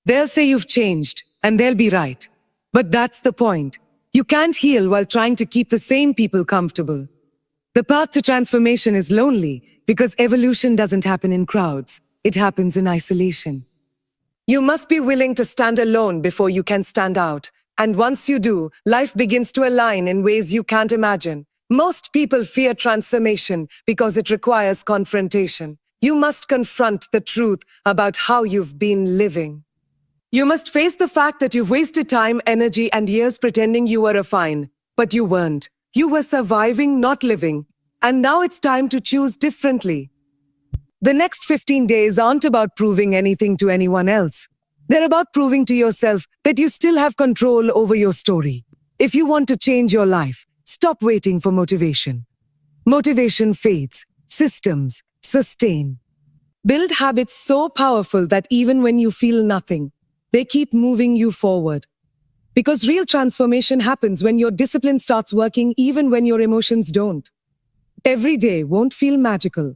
They'll say you've changed, and they'll be right. But that's the point. You can't heal while trying to keep the same people comfortable. The path to transformation is lonely because evolution doesn't happen in crowds. It happens in isolation. You must be willing to stand alone before you can stand out. And once you do, life begins to align in ways you can't imagine. Most people fear transformation because it requires confrontation. You must confront the truth about how you've been living. You must face the fact that you've wasted time, energy, and years pretending you were fine. But you weren't. You were surviving, not living. And now it's time to choose differently. The next 15 days aren't about proving anything to anyone else. They're about proving to yourself that you still have control over your story. If you want to change your life, stop waiting for motivation. Motivation fades. Systems sustain. Build habits so powerful that even when you feel nothing, they keep moving you forward. Because real transformation happens when your discipline starts working even when your emotions don't. Every day won't feel magical,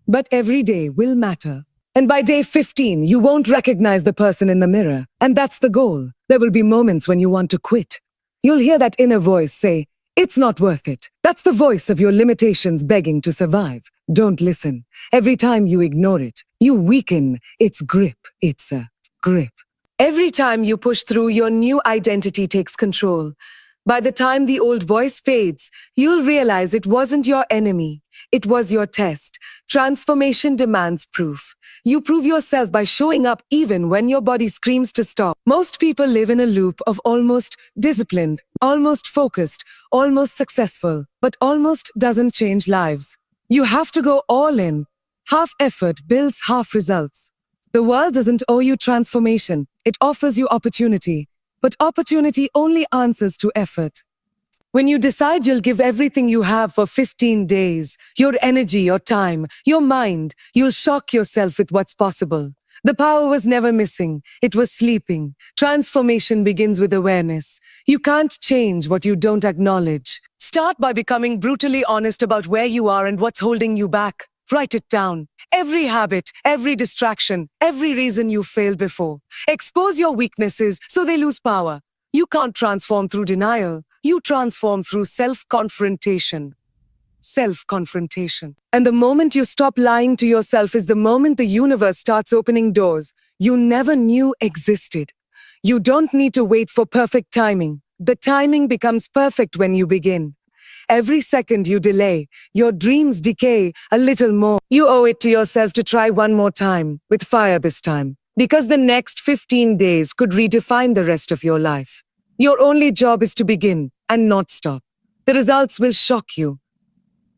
but every day will matter. And by day 15, you won't recognize the person in the mirror. And that's the goal. There will be moments when you want to quit. You'll hear that inner voice say, "It's not worth it." That's the voice of your limitations begging to survive. Don't listen. Every time you ignore it, you weaken its grip. It's a grip. Every time you push through, your new identity takes control. By the time the old voice fades, you'll realize it wasn't your enemy. It was your test. Transformation demands proof. You prove yourself by showing up even when your body screams to stop. Most people live in a loop of almost disciplined, almost focused, almost successful, but almost doesn't change lives. You have to go all in. Half effort builds half results. The world doesn't owe you transformation. It offers you opportunity. But opportunity only answers to effort. When you decide you'll give everything you have for 15 days, your energy, your time, your mind, you'll shock yourself with what's possible. The power was never missing. It was sleeping. Transformation begins with awareness. You can't change what you don't acknowledge. Start by becoming brutally honest about where you are and what's holding you back. Write it down. Every habit, every distraction, every reason you failed before. Expose your weaknesses so they lose power. You can't transform through denial. You transform through self-confrontation. Self-confrontation. And the moment you stop lying to yourself is the moment the universe starts opening doors you never knew existed. You don't need to wait for perfect timing. The timing becomes perfect when you begin. Every second you delay, your dreams decay a little more. You owe it to yourself to try one more time, with fire this time. Because the next 15 days could redefine the rest of your life. Your only job is to begin and not stop. The results will shock you.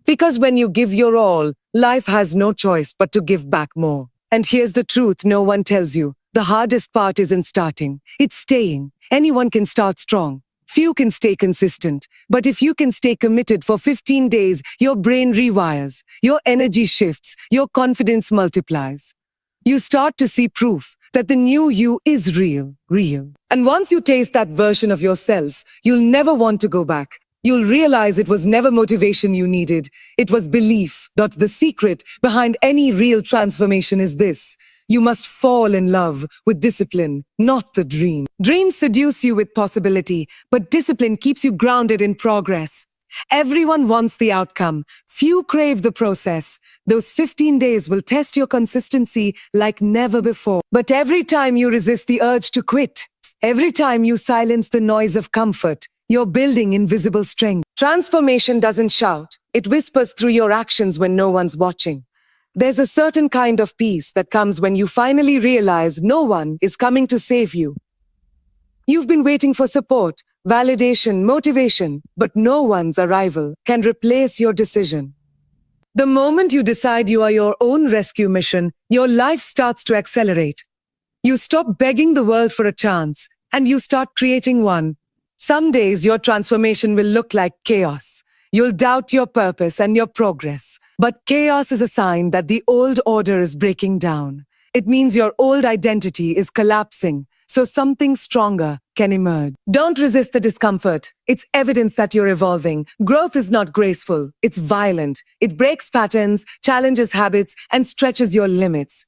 Because when you give your all, life has no choice but to give back more. And here's the truth no one tells you. The hardest part isn't starting, it's staying. Anyone can start strong. Few can stay consistent, but if you can stay committed for 15 days, your brain rewires, your energy shifts, your confidence multiplies. You start to see proof that the new you is real. And once you taste that version of yourself, you'll never want to go back. You'll realize it was never motivation you needed. It was belief. The secret behind any real transformation is this. You must fall in love with discipline, not the dream. Dreams seduce you with possibility, but discipline keeps you grounded in progress. Everyone wants the outcome. Few crave the process. Those 15 days will test your consistency like never before. But every time you resist the urge to quit, every time you silence the noise of comfort, you're building invisible strength. Transformation doesn't shout. It whispers through your actions when no one's watching. There's a certain kind of peace that comes when you finally realize no one is coming to save you. You've been waiting for support, validation, motivation, but no one's arrival can replace your decision. The moment you decide you are your own rescue mission, your life starts to accelerate. You stop begging the world for a chance, and you start creating one. Some days your transformation will look like chaos. You'll doubt your purpose and your progress. But chaos is a sign that the old order is breaking down. It means your old identity is collapsing, so something stronger can emerge. Don't resist the discomfort. It's evidence that you're evolving. Growth is not graceful. It's violent. It breaks patterns, challenges habits, and stretches your limits.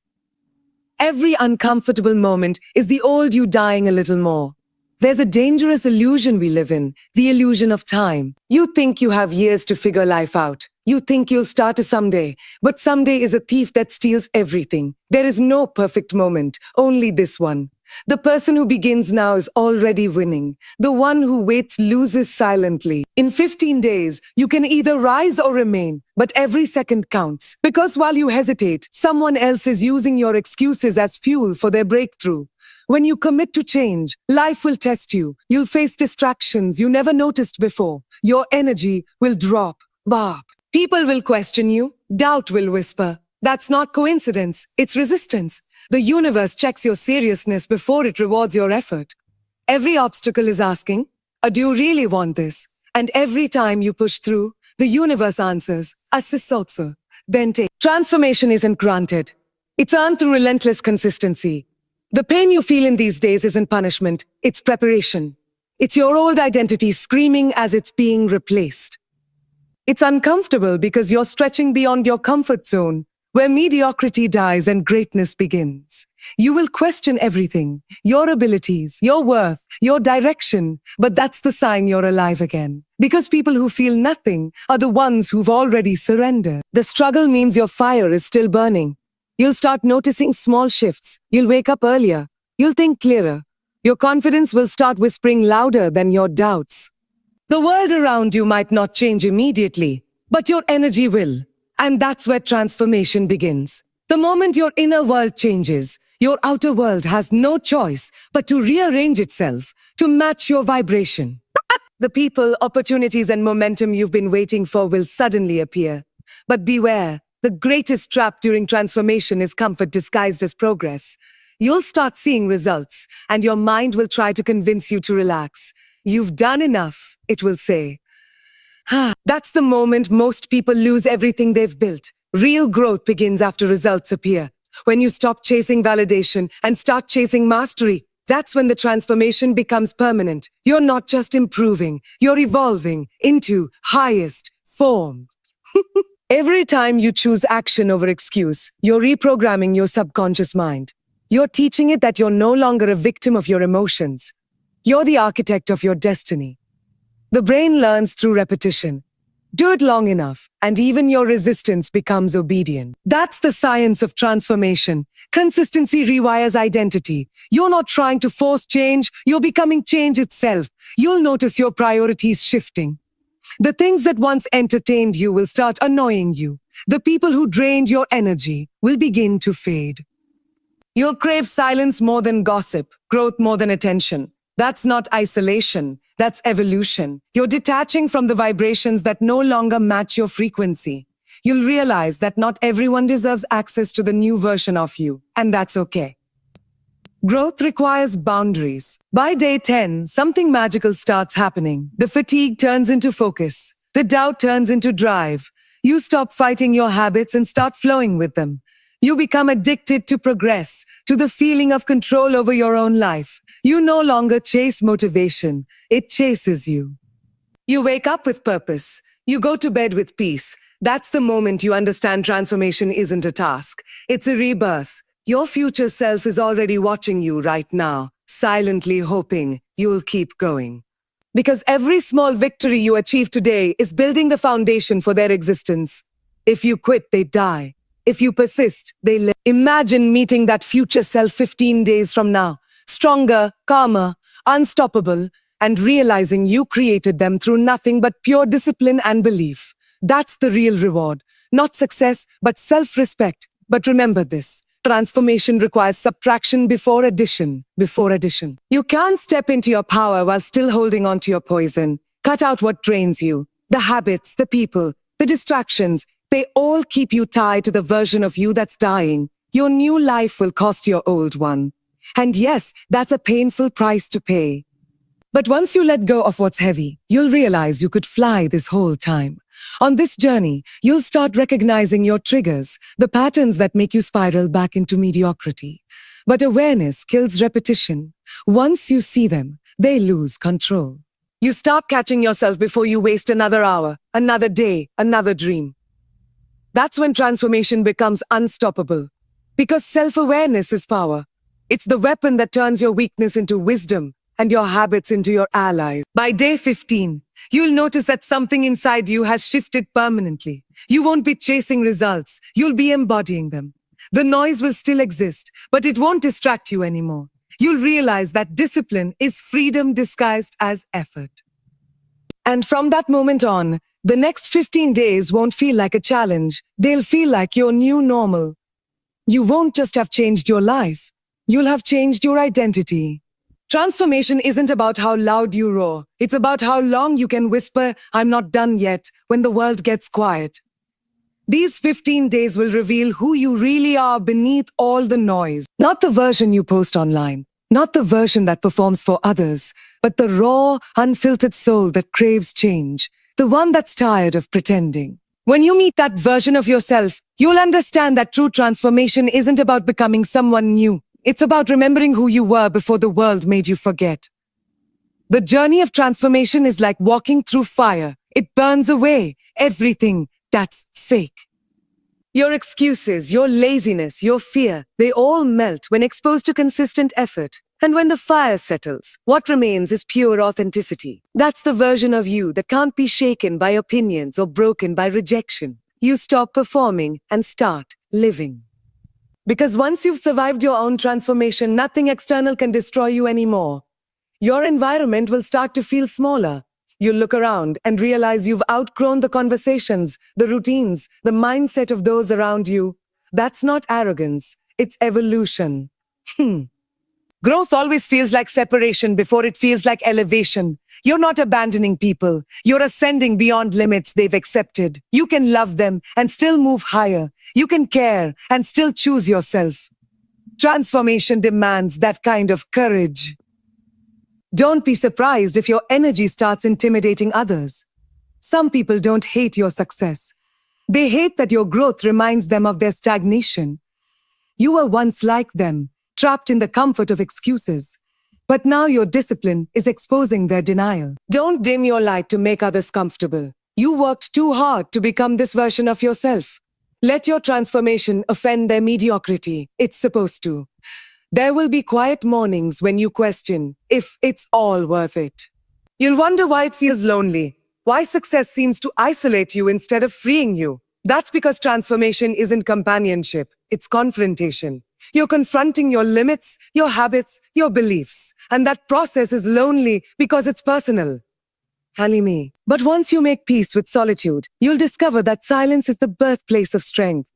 Every uncomfortable moment is the old you dying a little more. There's a dangerous illusion we live in, the illusion of time. You think you have years to figure life out. You think you'll start a someday, but someday is a thief that steals everything. There is no perfect moment, only this one. The person who begins now is already winning. The one who waits loses silently. In 15 days, you can either rise or remain, but every second counts. Because while you hesitate, someone else is using your excuses as fuel for their breakthrough. When you commit to change, life will test you. You'll face distractions you never noticed before. Your energy will drop. Bob. People will question you. Doubt will whisper. That's not coincidence. It's resistance. The universe checks your seriousness before it rewards your effort. Every obstacle is asking, do you really want this? And every time you push through, the universe answers, also. Then take. Transformation isn't granted. It's earned through relentless consistency. The pain you feel in these days isn't punishment, it's preparation. It's your old identity screaming as it's being replaced. It's uncomfortable because you're stretching beyond your comfort zone, where mediocrity dies and greatness begins. You will question everything, your abilities, your worth, your direction, but that's the sign you're alive again. Because people who feel nothing are the ones who've already surrendered. The struggle means your fire is still burning. You'll start noticing small shifts. You'll wake up earlier. You'll think clearer. Your confidence will start whispering louder than your doubts. The world around you might not change immediately, but your energy will. And that's where transformation begins. The moment your inner world changes, your outer world has no choice but to rearrange itself to match your vibration. The people, opportunities, and momentum you've been waiting for will suddenly appear. But beware. The greatest trap during transformation is comfort disguised as progress. You'll start seeing results, and your mind will try to convince you to relax. You've done enough, it will say. That's the moment most people lose everything they've built. Real growth begins after results appear. When you stop chasing validation and start chasing mastery, that's when the transformation becomes permanent. You're not just improving, you're evolving into highest form. Every time you choose action over excuse, you're reprogramming your subconscious mind. You're teaching it that you're no longer a victim of your emotions. You're the architect of your destiny. The brain learns through repetition. Do it long enough, and even your resistance becomes obedient. That's the science of transformation. Consistency rewires identity. You're not trying to force change, you're becoming change itself. You'll notice your priorities shifting. The things that once entertained you will start annoying you. The people who drained your energy will begin to fade. You'll crave silence more than gossip, growth more than attention. That's not isolation, that's evolution. You're detaching from the vibrations that no longer match your frequency. You'll realize that not everyone deserves access to the new version of you, and that's okay. Growth requires boundaries. By day 10, something magical starts happening. The fatigue turns into focus. The doubt turns into drive. You stop fighting your habits and start flowing with them. You become addicted to progress, to the feeling of control over your own life. You no longer chase motivation. It chases you. You wake up with purpose. You go to bed with peace. That's the moment you understand transformation isn't a task. It's a rebirth. Your future self is already watching you right now, silently hoping you'll keep going. Because every small victory you achieve today is building the foundation for their existence. If you quit, they die. If you persist, they live. Imagine meeting that future self 15 days from now, stronger, calmer, unstoppable, and realizing you created them through nothing but pure discipline and belief. That's the real reward. Not success, but self-respect. But remember this. Transformation requires subtraction before addition. You can't step into your power while still holding on to your poison. Cut out what drains you. The habits, the people, the distractions, they all keep you tied to the version of you that's dying. Your new life will cost your old one. And yes, that's a painful price to pay. But once you let go of what's heavy, you'll realize you could fly this whole time. On this journey, you'll start recognizing your triggers, the patterns that make you spiral back into mediocrity. But awareness kills repetition. Once you see them, they lose control. You stop catching yourself before you waste another hour, another day, another dream. That's when transformation becomes unstoppable. Because self-awareness is power. It's the weapon that turns your weakness into wisdom and your habits into your allies. By day 15, you'll notice that something inside you has shifted permanently. You won't be chasing results. You'll be embodying them. The noise will still exist, but it won't distract you anymore. You'll realize that discipline is freedom disguised as effort. And from that moment on, the next 15 days won't feel like a challenge. They'll feel like your new normal. You won't just have changed your life. You'll have changed your identity. Transformation isn't about how loud you roar. It's about how long you can whisper, "I'm not done yet," when the world gets quiet. These 15 days will reveal who you really are beneath all the noise. Not the version you post online, not the version that performs for others, but the raw, unfiltered soul that craves change, the one that's tired of pretending. When you meet that version of yourself, you'll understand that true transformation isn't about becoming someone new. It's about remembering who you were before the world made you forget. The journey of transformation is like walking through fire. It burns away everything that's fake. Your excuses, your laziness, your fear, they all melt when exposed to consistent effort. And when the fire settles, what remains is pure authenticity. That's the version of you that can't be shaken by opinions or broken by rejection. You stop performing and start living. Because once you've survived your own transformation, nothing external can destroy you anymore. Your environment will start to feel smaller. You'll look around and realize you've outgrown the conversations, the routines, the mindset of those around you. That's not arrogance, it's evolution. Growth always feels like separation before it feels like elevation. You're not abandoning people. You're ascending beyond limits they've accepted. You can love them and still move higher. You can care and still choose yourself. Transformation demands that kind of courage. Don't be surprised if your energy starts intimidating others. Some people don't hate your success. They hate that your growth reminds them of their stagnation. You were once like them, trapped in the comfort of excuses. But now your discipline is exposing their denial. Don't dim your light to make others comfortable. You worked too hard to become this version of yourself. Let your transformation offend their mediocrity. It's supposed to. There will be quiet mornings when you question if it's all worth it. You'll wonder why it feels lonely, why success seems to isolate you instead of freeing you. That's because transformation isn't companionship, it's confrontation. You're confronting your limits, your habits, your beliefs. And that process is lonely because it's personal. Halimi. But once you make peace with solitude, you'll discover that silence is the birthplace of strength.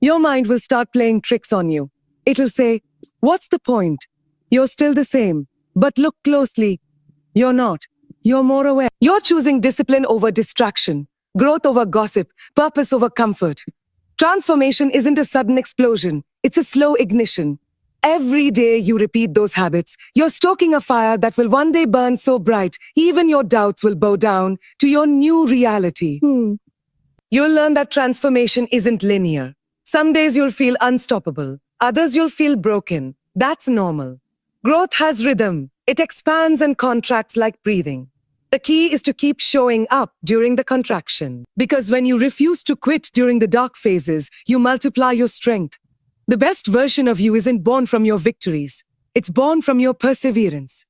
Your mind will start playing tricks on you. It'll say, "What's the point? You're still the same." But look closely. You're not. You're more aware. You're choosing discipline over distraction, growth over gossip, purpose over comfort. Transformation isn't a sudden explosion. It's a slow ignition. Every day you repeat those habits, you're stoking a fire that will one day burn so bright, even your doubts will bow down to your new reality. You'll learn that transformation isn't linear. Some days you'll feel unstoppable. Others you'll feel broken. That's normal. Growth has rhythm. It expands and contracts like breathing. The key is to keep showing up during the contraction. Because when you refuse to quit during the dark phases, you multiply your strength. The best version of you isn't born from your victories. It's born from your perseverance.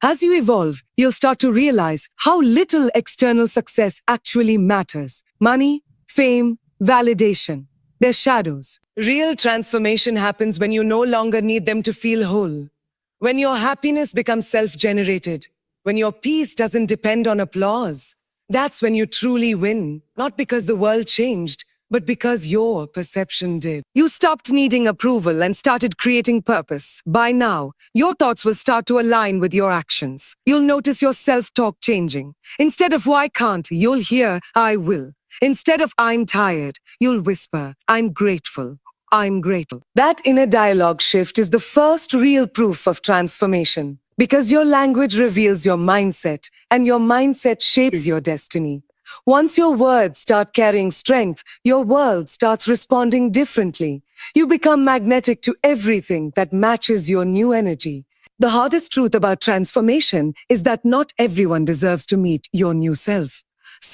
As you evolve, you'll start to realize how little external success actually matters. Money, fame, validation. They're shadows. Real transformation happens when you no longer need them to feel whole. When your happiness becomes self-generated. When your peace doesn't depend on applause. That's when you truly win. Not because the world changed, but because your perception did. You stopped needing approval and started creating purpose. By now, your thoughts will start to align with your actions. You'll notice your self-talk changing. Instead of "why can't," you'll hear "I will." Instead of "I'm tired," you'll whisper "I'm grateful. I'm grateful." That inner dialogue shift is the first real proof of transformation. Because your language reveals your mindset, and your mindset shapes your destiny. Once your words start carrying strength, your world starts responding differently. You become magnetic to everything that matches your new energy. The hardest truth about transformation is that not everyone deserves to meet your new self.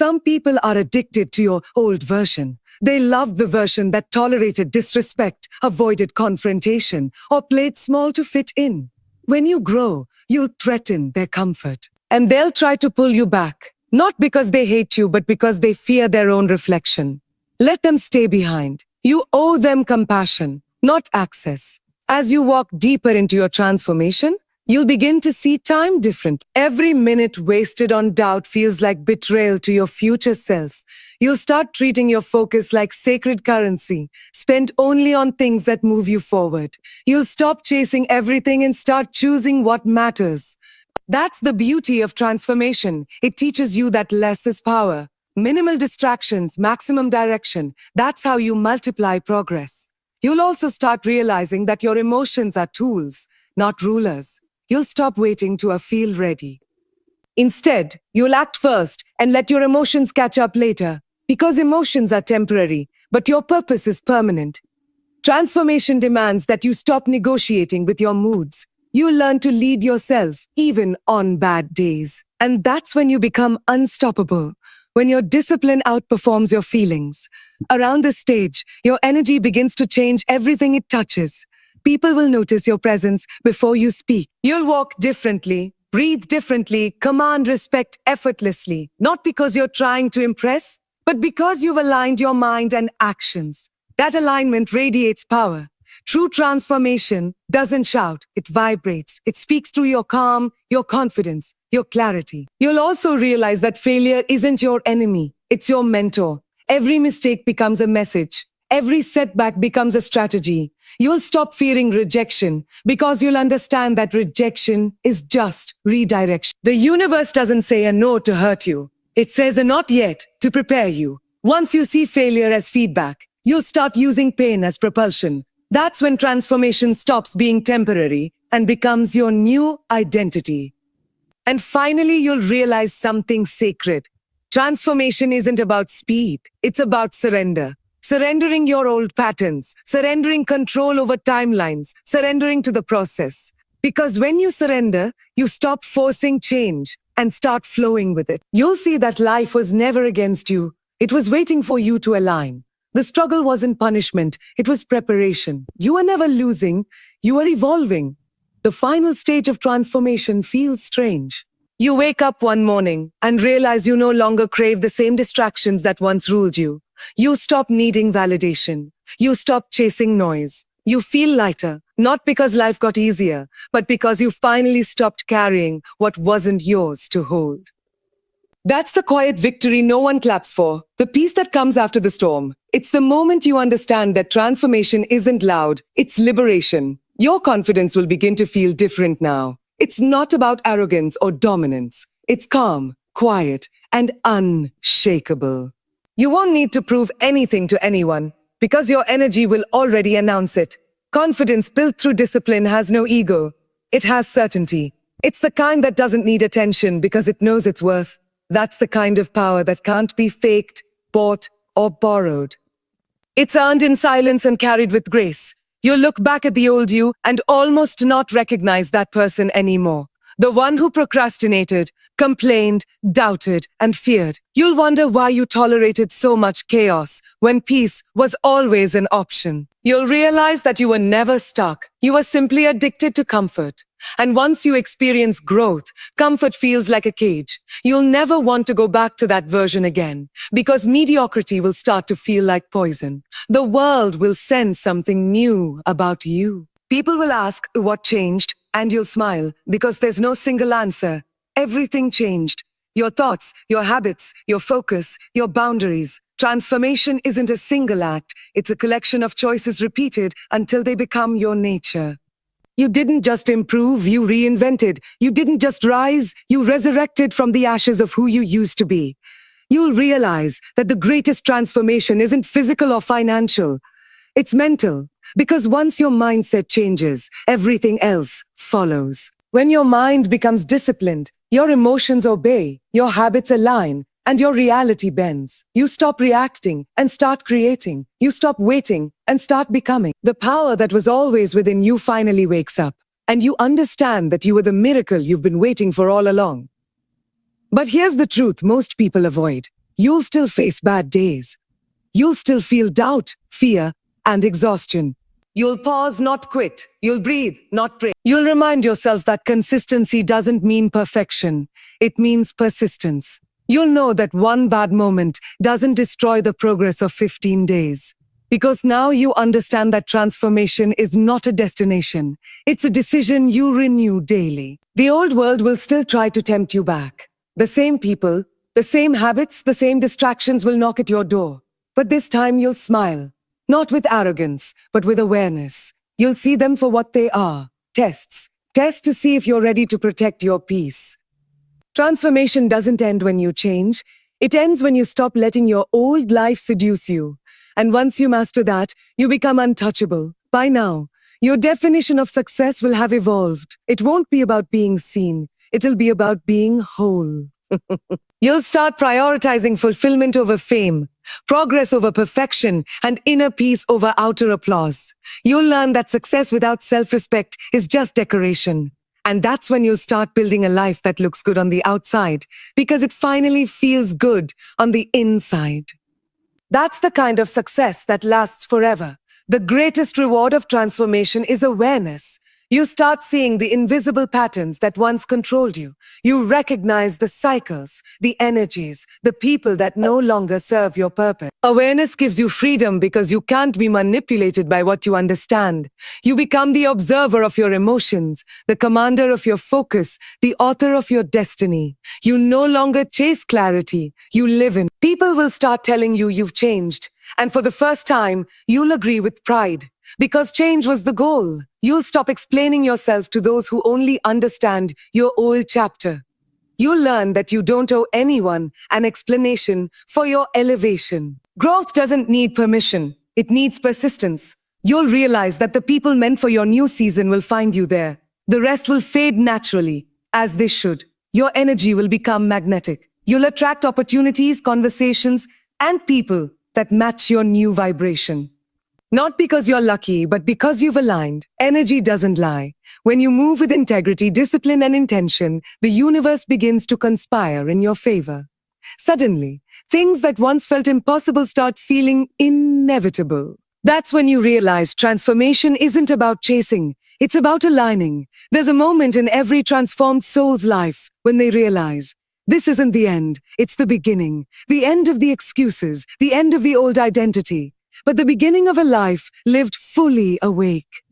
Some people are addicted to your old version. They love the version that tolerated disrespect, avoided confrontation, or played small to fit in. When you grow, you'll threaten their comfort. And they'll try to pull you back, not because they hate you, but because they fear their own reflection. Let them stay behind. You owe them compassion, not access. As you walk deeper into your transformation, you'll begin to see time different. Every minute wasted on doubt feels like betrayal to your future self. You'll start treating your focus like sacred currency, spent only on things that move you forward. You'll stop chasing everything and start choosing what matters. That's the beauty of transformation. It teaches you that less is power. Minimal distractions, maximum direction. That's how you multiply progress. You'll also start realizing that your emotions are tools, not rulers. You'll stop waiting to feel ready. Instead, you'll act first and let your emotions catch up later. Because emotions are temporary, but your purpose is permanent. Transformation demands that you stop negotiating with your moods. You learn to lead yourself, even on bad days. And that's when you become unstoppable. When your discipline outperforms your feelings. Around the stage, your energy begins to change everything it touches. People will notice your presence before you speak. You'll walk differently, breathe differently, command respect effortlessly. Not because you're trying to impress, but because you've aligned your mind and actions. That alignment radiates power. True transformation doesn't shout, it vibrates. It speaks through your calm, your confidence, your clarity. You'll also realize that failure isn't your enemy, it's your mentor. Every mistake becomes a message. Every setback becomes a strategy. You'll stop fearing rejection because you'll understand that rejection is just redirection. The universe doesn't say a no to hurt you. It says a not yet to prepare you. Once you see failure as feedback, you'll start using pain as propulsion. That's when transformation stops being temporary and becomes your new identity. And finally, you'll realize something sacred. Transformation isn't about speed. It's about surrender. Surrendering your old patterns, surrendering control over timelines, surrendering to the process. Because when you surrender, you stop forcing change and start flowing with it. You'll see that life was never against you. It was waiting for you to align. The struggle wasn't punishment, it was preparation. You were never losing, you were evolving. The final stage of transformation feels strange. You wake up one morning and realize you no longer crave the same distractions that once ruled you. You stop needing validation. You stop chasing noise. You feel lighter, not because life got easier, but because you finally stopped carrying what wasn't yours to hold. That's the quiet victory no one claps for, the peace that comes after the storm. It's the moment you understand that transformation isn't loud, it's liberation. Your confidence will begin to feel different now. It's not about arrogance or dominance. It's calm, quiet, and unshakable. You won't need to prove anything to anyone, because your energy will already announce it. Confidence built through discipline has no ego. It has certainty. It's the kind that doesn't need attention because it knows its worth. That's the kind of power that can't be faked, bought, or borrowed. It's earned in silence and carried with grace. You'll look back at the old you and almost not recognize that person anymore. The one who procrastinated, complained, doubted, and feared. You'll wonder why you tolerated so much chaos when peace was always an option. You'll realize that you were never stuck. You were simply addicted to comfort. And once you experience growth, comfort feels like a cage. You'll never want to go back to that version again, because mediocrity will start to feel like poison. The world will sense something new about you. People will ask what changed, and you'll smile, because there's no single answer. Everything changed. Your thoughts, your habits, your focus, your boundaries. Transformation isn't a single act. It's a collection of choices repeated until they become your nature. You didn't just improve, you reinvented. You didn't just rise, you resurrected from the ashes of who you used to be. You'll realize that the greatest transformation isn't physical or financial. It's mental. Because once your mindset changes, everything else follows. When your mind becomes disciplined, your emotions obey, your habits align, and your reality bends. You stop reacting and start creating. You stop waiting and start becoming. The power that was always within you finally wakes up, and you understand that you were the miracle you've been waiting for all along. But here's the truth most people avoid. You'll still face bad days. You'll still feel doubt, fear, and exhaustion. You'll pause, not quit. You'll breathe, not break. You'll remind yourself that consistency doesn't mean perfection. It means persistence. You'll know that one bad moment doesn't destroy the progress of 15 days. Because now you understand that transformation is not a destination. It's a decision you renew daily. The old world will still try to tempt you back. The same people, the same habits, the same distractions will knock at your door. But this time you'll smile. Not with arrogance, but with awareness. You'll see them for what they are. Tests. Tests to see if you're ready to protect your peace. Transformation doesn't end when you change. It ends when you stop letting your old life seduce you. And once you master that, you become untouchable. By now, your definition of success will have evolved. It won't be about being seen. It'll be about being whole. You'll start prioritizing fulfillment over fame, progress over perfection, and inner peace over outer applause. You'll learn that success without self-respect is just decoration. And that's when you'll start building a life that looks good on the outside, because it finally feels good on the inside. That's the kind of success that lasts forever. The greatest reward of transformation is awareness. You start seeing the invisible patterns that once controlled you. You recognize the cycles, the energies, the people that no longer serve your purpose. Awareness gives you freedom because you can't be manipulated by what you understand. You become the observer of your emotions, the commander of your focus, the author of your destiny. You no longer chase clarity, you live in. People will start telling you you've changed. And for the first time, you'll agree with pride. Because change was the goal. You'll stop explaining yourself to those who only understand your old chapter. You'll learn that you don't owe anyone an explanation for your elevation. Growth doesn't need permission. It needs persistence. You'll realize that the people meant for your new season will find you there. The rest will fade naturally, as they should. Your energy will become magnetic. You'll attract opportunities, conversations, and people that match your new vibration. Not because you're lucky, but because you've aligned. Energy doesn't lie. When you move with integrity, discipline, and intention, the universe begins to conspire in your favor. Suddenly, things that once felt impossible start feeling inevitable. That's when you realize transformation isn't about chasing. It's about aligning. There's a moment in every transformed soul's life when they realize this isn't the end. It's the beginning. The end of the excuses. The end of the old identity. But the beginning of a life lived fully awake.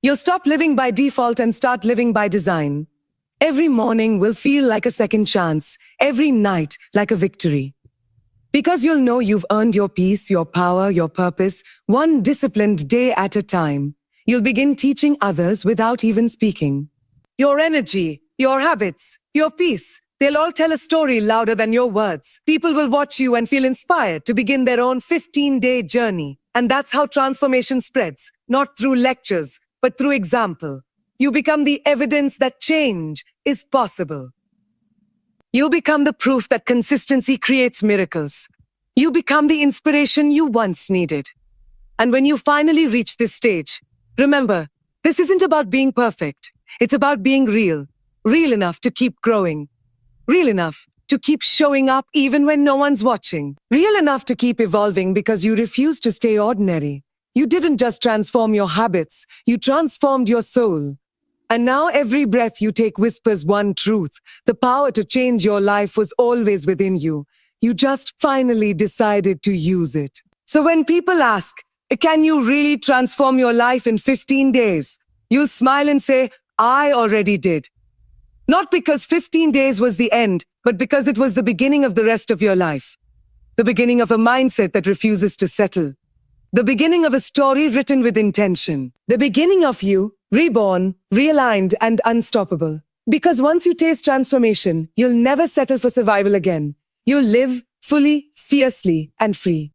You'll stop living by default and start living by design. Every morning will feel like a second chance, every night like a victory. Because you'll know you've earned your peace, your power, your purpose, one disciplined day at a time. You'll begin teaching others without even speaking. Your energy, your habits, your peace, they'll all tell a story louder than your words. People will watch you and feel inspired to begin their own 15-day journey. And that's how transformation spreads, not through lectures, but through example. You become the evidence that change is possible. You become the proof that consistency creates miracles. You become the inspiration you once needed. And when you finally reach this stage, remember, this isn't about being perfect. It's about being real. Real enough to keep growing. Real enough to keep showing up even when no one's watching. Real enough to keep evolving because you refuse to stay ordinary. You didn't just transform your habits, you transformed your soul. And now every breath you take whispers one truth. The power to change your life was always within you. You just finally decided to use it. So when people ask, can you really transform your life in 15 days? You'll smile and say, I already did. Not because 15 days was the end, but because it was the beginning of the rest of your life. The beginning of a mindset that refuses to settle. The beginning of a story written with intention. The beginning of you, reborn, realigned, and unstoppable. Because once you taste transformation, you'll never settle for survival again. You'll live fully, fiercely, and free.